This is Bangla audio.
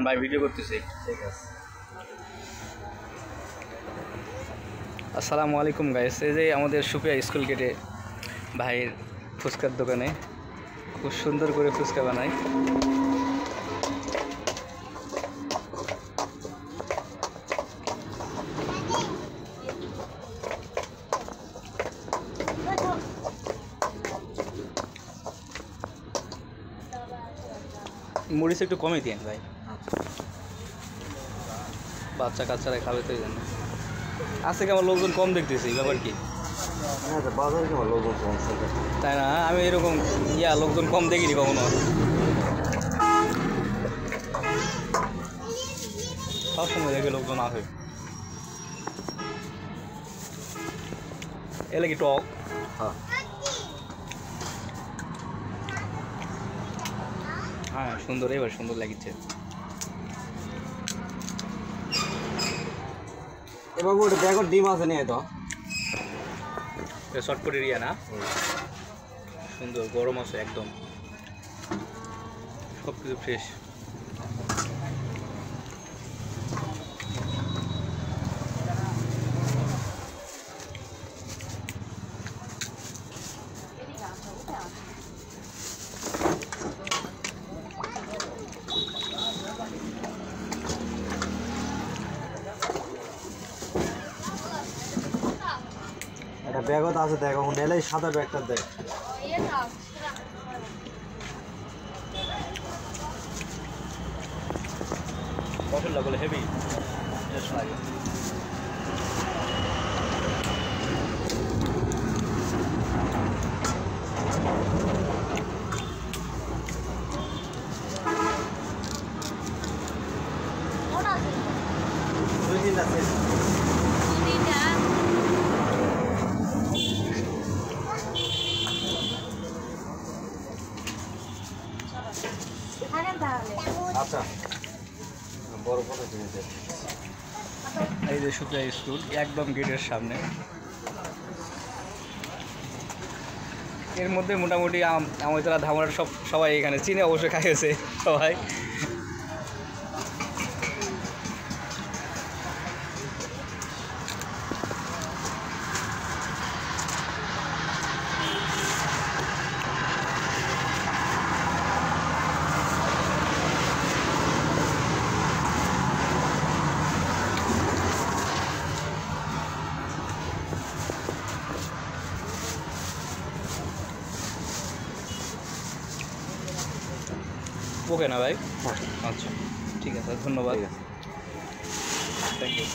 ভাই ভিডিও করতেছি। ঠিক আছে। আসসালামু আলাইকুম গাইস। এই যে আমাদের সুপিয়া স্কুল গেটে ভাইয়ের ফুচকার দোকানে খুব সুন্দর করে ফুচকা বানায়। মরিচ একটু কমই দিন ভাই, বাচ্চা কাচ্চারা খাবে তো এই জন্য। আজকে আমার লোকজন কম দেখতেছি, ব্যাপার কি? বাজারে কেমন লোকজন কম, তাই না? আমি এরকম লোকজন কম দেখিনি কখনো। সবসময় দেখে লোকজন আসে। এলে কি টক? হ্যাঁ সুন্দর, এবার সুন্দর লাগিচ্ছে। এবার ওটা ব্যাগর ডিম আছে নিয়ে তো শর্টপট এরিয়া না, সুন্দর গরম আছে একদম, সব কিছু ফ্রেশ। একটা ব্যাগত আছে, দেখো নেলেই সাদা ব্যাগটা দেখ। মশলা গুলো হেভি লাগে। দুই দিন আছে। আচ্ছা বড় কত জিনিস। এই যে সুপিয়া স্কুল একদম গেটের সামনে। এর মধ্যে মোটামুটি আমাদের ধামরার সবাই এখানে চিনে, অবশ্যই খাইয়েছে সবাই। ওকে না ভাই? আচ্ছা ঠিক আছে, ধন্যবাদ। ঠিক আছে, থ্যাংক ইউ।